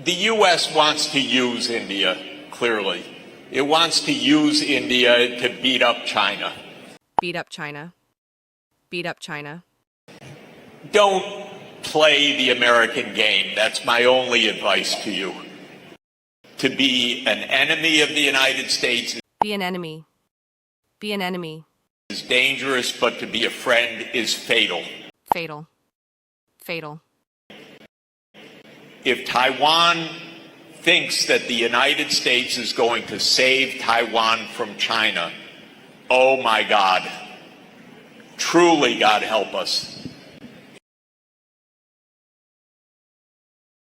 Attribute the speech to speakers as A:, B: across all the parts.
A: The U.S. wants to use India, clearly. It wants to use India to beat up China.
B: Beat up China. Beat up China.
A: Don't play the American game. That's my only advice to you. To be an enemy of the United States
B: Be an enemy. Be an enemy.
A: is dangerous, but to be a friend is fatal.
B: Fatal. Fatal.
A: If Taiwan thinks that the United States is going to save Taiwan from China, oh my God. Truly, God help us.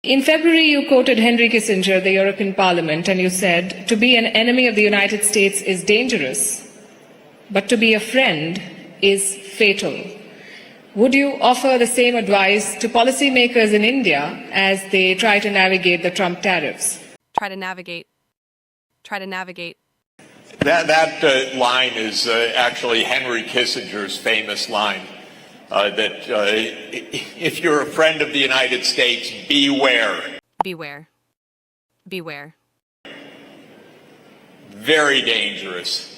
C: In February, you quoted Henry Kissinger, the European Parliament, and you said, to be an enemy of the United States is dangerous, but to be a friend is fatal. Would you offer the same advice to policymakers in India as they try to navigate the Trump tariffs?
B: Try to navigate. Try to navigate.
A: That line is actually Henry Kissinger's famous line. That if you're a friend of the United States, beware.
B: Beware. Beware.
A: Very dangerous.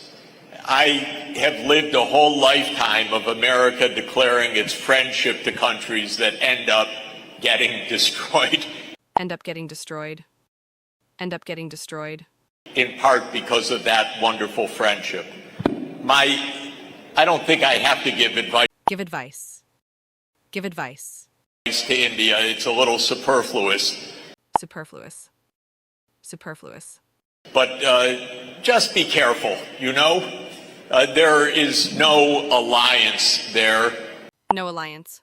A: I have lived a whole lifetime of America declaring its friendship to countries that end up getting destroyed.
B: End up getting destroyed. End up getting destroyed.
A: In part because of that wonderful friendship. I don't think I have to give advice.
B: Give advice. Give advice.
A: To India. It's a little superfluous.
B: Superfluous. Superfluous.
A: But just be careful, you know? There is no alliance there.
B: No alliance.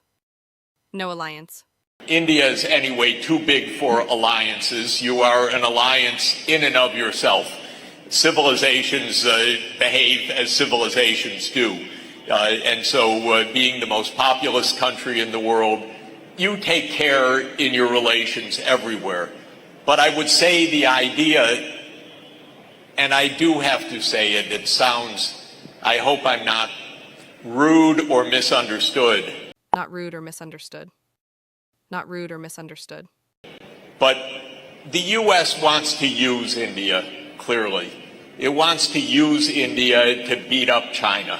B: No alliance.
A: India is anyway too big for alliances. You are an alliance in and of yourself. Civilizations behave as civilizations do. And so being the most populous country in the world, you take care in your relations everywhere. But I would say the idea, and I do have to say it, it sounds, I hope I'm not rude or misunderstood.
B: Not rude or misunderstood. Not rude or misunderstood.
A: But the U.S. wants to use India, clearly. It wants to use India to beat up China.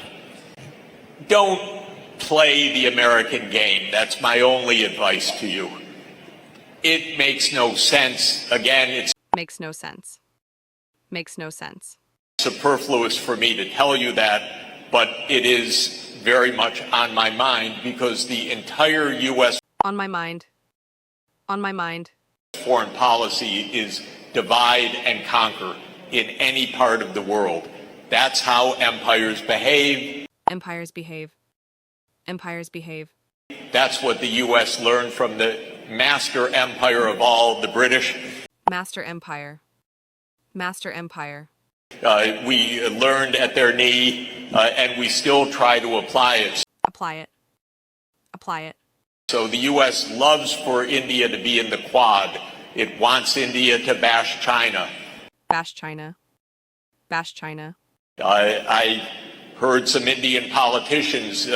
A: Don't play the American game. That's my only advice to you. It makes no sense. Again, it's
B: Makes no sense. Makes no sense.
A: superfluous for me to tell you that, but it is very much on my mind because the entire U.S.
B: On my mind. On my mind.
A: foreign policy is divide and conquer in any part of the world. That's how empires behave.
B: Empires behave. Empires behave.
A: That's what the U.S. learned from the master empire of all, the British.
B: Master empire. Master empire.
A: We learned at their knee, and we still try to apply it.
B: Apply it. Apply it.
A: So the U.S. loves for India to be in the Quad. It wants India to bash China.
B: Bash China. Bash China.
A: I heard some Indian politicians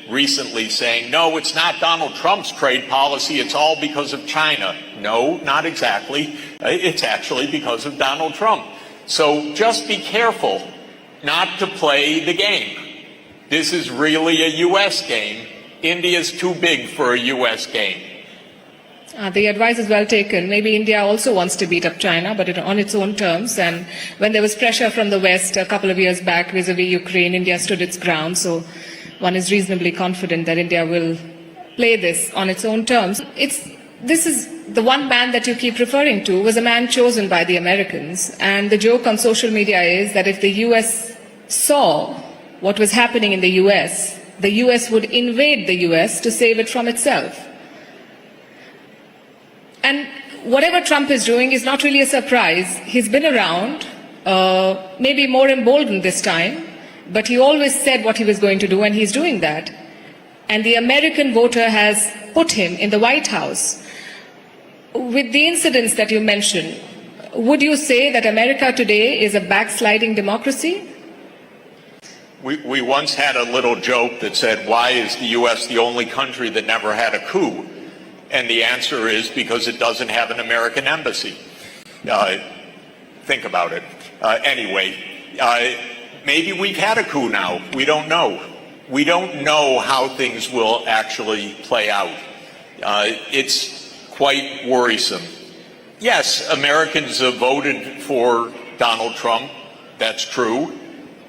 A: recently saying, no, it's not Donald Trump's trade policy, it's all because of China. No, not exactly. It's actually because of Donald Trump. So just be careful not to play the game. This is really a U.S. game. India's too big for a U.S. game.
C: The advice is well taken. Maybe India also wants to beat up China, but on its own terms. And when there was pressure from the West a couple of years back vis-a-vis Ukraine, India stood its ground. So one is reasonably confident that India will play this on its own terms. This is the one man that you keep referring to was a man chosen by the Americans. And the joke on social media is that if the US saw what was happening in the US would invade the US to save it from itself. And whatever Trump is doing is not really a surprise. He's been around, maybe more emboldened this time, but he always said what he was going to do, and he's doing that. And the American voter has put him in the White House. With the incidents that you mentioned, would you say that America today is a backsliding democracy?
A: We once had a little joke that said, why is the U.S. the only country that never had a coup? And the answer is because it doesn't have an American embassy. Think about it. Anyway, maybe we've had a coup now. We don't know. We don't know how things will actually play out. It's quite worrisome. Yes, Americans voted for Donald Trump. That's true.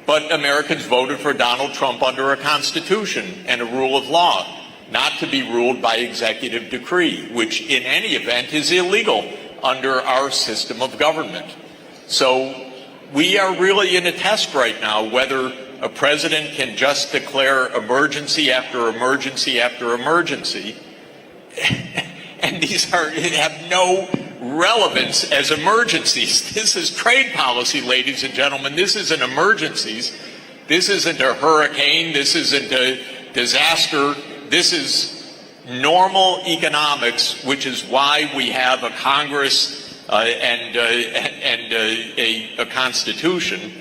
A: But Americans voted for Donald Trump under a constitution and a rule of law, not to be ruled by executive decree, which in any event is illegal under our system of government. So we are really in a test right now whether a president can just declare emergency after emergency after emergency, and these have no relevance as emergencies. This is trade policy, ladies and gentlemen. This isn't emergencies. This isn't a hurricane. This isn't a disaster. This is normal economics, which is why we have a Congress and a Constitution.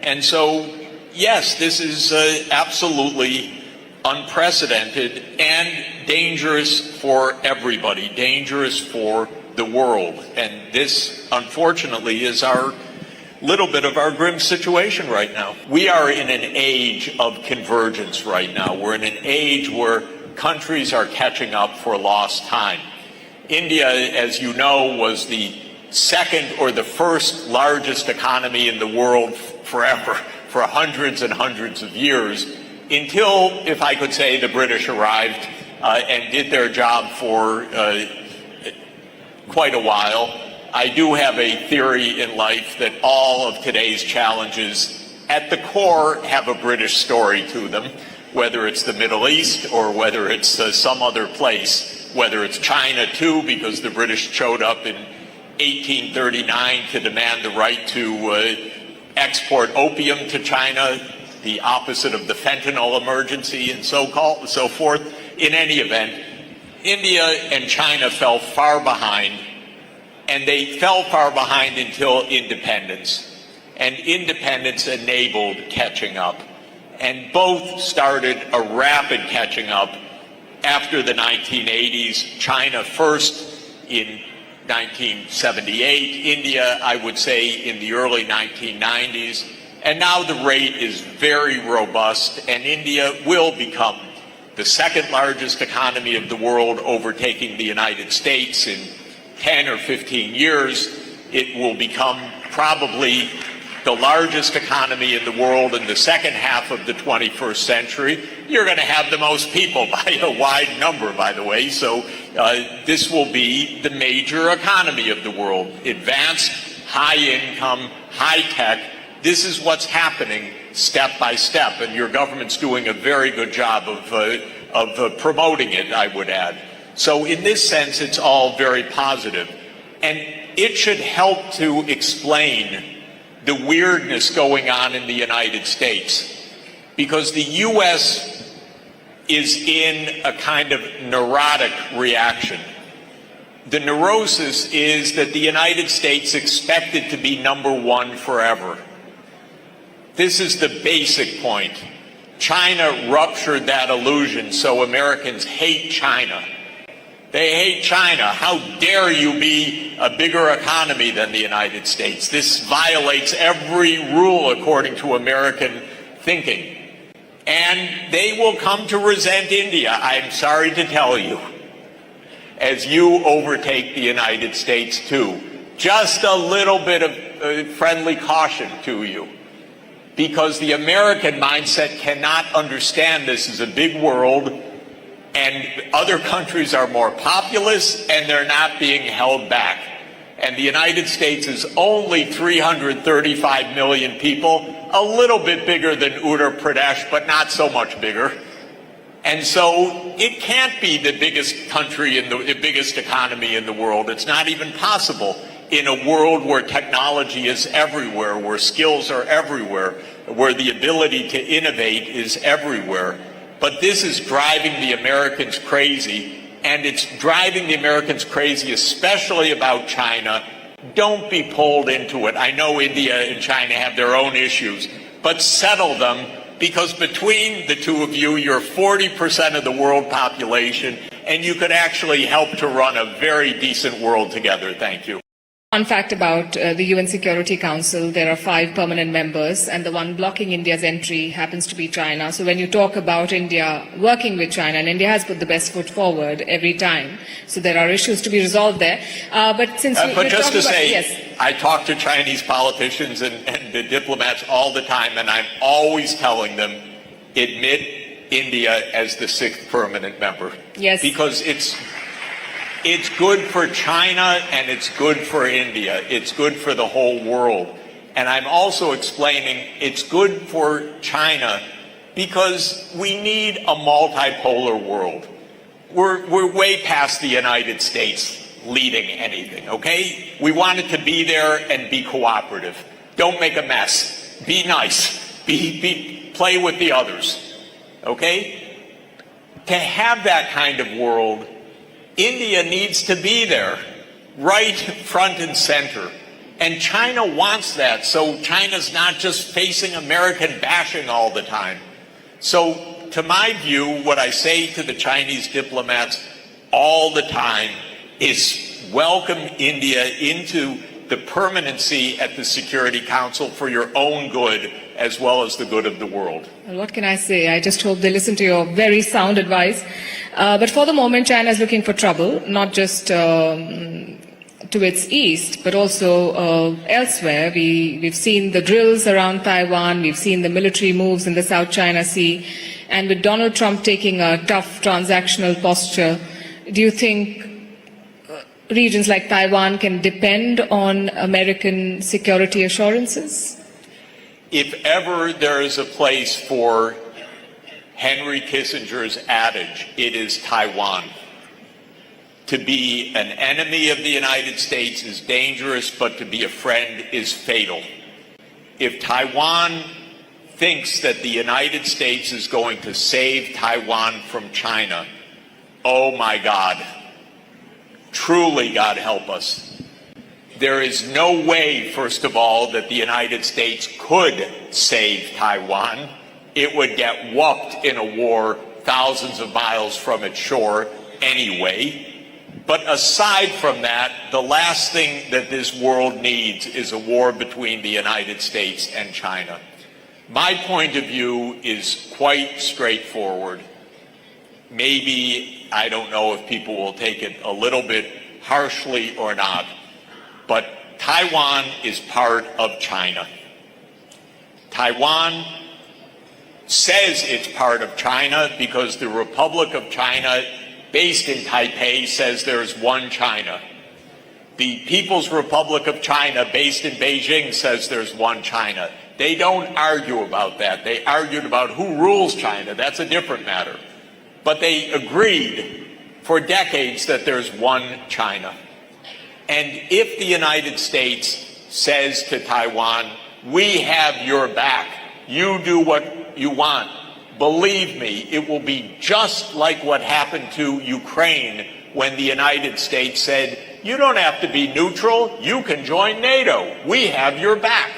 A: And so, yes, this is absolutely unprecedented and dangerous for everybody, dangerous for the world. And this, unfortunately, is our little bit of our grim situation right now. We are in an age of convergence right now. We're in an age where countries are catching up for lost time. India, as you know, was the second or the first largest economy in the world forever, for hundreds and hundreds of years, until, if I could say, the British arrived and did their job for quite a while. I do have a theory in life that all of today's challenges at the core have a British story to them, whether it's the Middle East or whether it's some other place, whether it's China too, because the British showed up in 1839 to demand the right to export opium to China, the opposite of the fentanyl emergency and so forth. In any event, India and China fell far behind, and they fell far behind until independence. And independence enabled catching up. And both started a rapid catching up after the 1980s. China first in 1978, India, I would say, in the early 1990s. And now the rate is very robust, and India will become the second largest economy of the world, overtaking the United States in 10 or 15 years. It will become probably the largest economy in the world in the second half of the 21st century. You're going to have the most people by a wide number, by the way. So this will be the major economy of the world. Advanced, high income, high tech. This is what's happening step by step, and your government's doing a very good job of promoting it, I would add. So in this sense, it's all very positive. And it should help to explain the weirdness going on in the United States, because the U.S. is in a kind of neurotic reaction. The neurosis is that the United States expected to be number one forever. This is the basic point. China ruptured that illusion, so Americans hate China. They hate China. How dare you be a bigger economy than the United States? This violates every rule according to American thinking. And they will come to resent India, I'm sorry to tell you, as you overtake the United States too. Just a little bit of friendly caution to you, because the American mindset cannot understand this is a big world, and other countries are more populous, and they're not being held back. And the United States is only 335 million people, a little bit bigger than Uttar Pradesh, but not so much bigger. And so it can't be the biggest country in the biggest economy in the world. It's not even possible in a world where technology is everywhere, where skills are everywhere, where the ability to innovate is everywhere. But this is driving the Americans crazy, and it's driving the Americans crazy, especially about China. Don't be pulled into it. I know India and China have their own issues, but settle them, because between the two of you, you're 40% of the world population, and you could actually help to run a very decent world together. Thank you.
C: Fun fact about the UN Security Council, there are 5 permanent members, and the one blocking India's entry happens to be China. So when you talk about India working with China, and India has put the best foot forward every time, so there are issues to be resolved there. But
A: just to say,
C: yes.
A: I talk to Chinese politicians and the diplomats all the time, and I'm always telling them, admit India as the 6th permanent member.
C: Yes.
A: Because it's good for China and it's good for India. It's good for the whole world. And I'm also explaining it's good for China because we need a multipolar world. We're way past the United States leading anything, okay? We want it to be there and be cooperative. Don't make a mess. Be nice. Play with the others, okay? To have that kind of world, India needs to be there, right front and center. And China wants that, so China's not just facing American bashing all the time. So, to my view, what I say to the Chinese diplomats all the time is welcome India into the permanency at the Security Council for your own good as well as the good of the world.
C: Well, what can I say? I just hope they listen to your very sound advice. But for the moment, China is looking for trouble, not just to its east, but also elsewhere. We've seen the drills around Taiwan, we've seen the military moves in the South China Sea, and with Donald Trump taking a tough transactional posture, do you think regions like Taiwan can depend on American security assurances?
A: If ever there is a place for Henry Kissinger's adage, it is Taiwan. To be an enemy of the United States is dangerous, but to be a friend is fatal. If Taiwan thinks that the United States is going to save Taiwan from China, oh my God, truly God help us. There is no way, first of all, that the United States could save Taiwan. It would get whooped in a war thousands of miles from its shore anyway. But aside from that, the last thing that this world needs is a war between the United States and China. My point of view is quite straightforward. Maybe, I don't know if people will take it a little bit harshly or not, but Taiwan is part of China. Taiwan says it's part of China because the Republic of China, based in Taipei, says there's one China. The People's Republic of China, based in Beijing, says there's one China. They don't argue about that. They argued about who rules China. That's a different matter. But they agreed for decades that there's one China. And if the United States says to Taiwan, we have your back, you do what you want, believe me, it will be just like what happened to Ukraine when the United States said, you don't have to be neutral, you can join NATO, we have your back.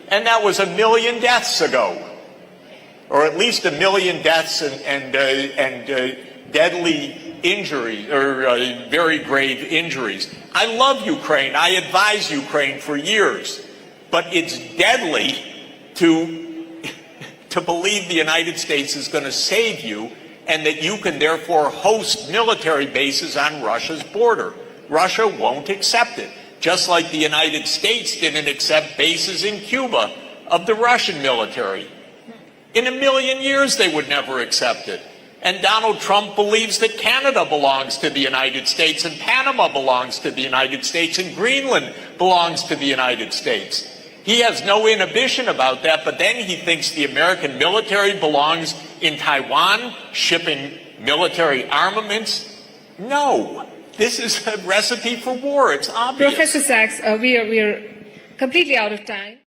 A: And that was 1 million deaths ago, or at least 1 million deaths and deadly injuries, or very grave injuries. I love Ukraine. I advise Ukraine for years. But it's deadly to believe the United States is going to save you and that you can therefore host military bases on Russia's border. Russia won't accept it. Just like the United States didn't accept bases in Cuba of the Russian military. In 1 million years, they would never accept it. And Donald Trump believes that Canada belongs to the United States, and Panama belongs to the United States, and Greenland belongs to the United States. He has no inhibition about that, but then he thinks the American military belongs in Taiwan, shipping military armaments. No, this is a recipe for war. It's obvious.
C: Professor Sachs, we are completely out of time.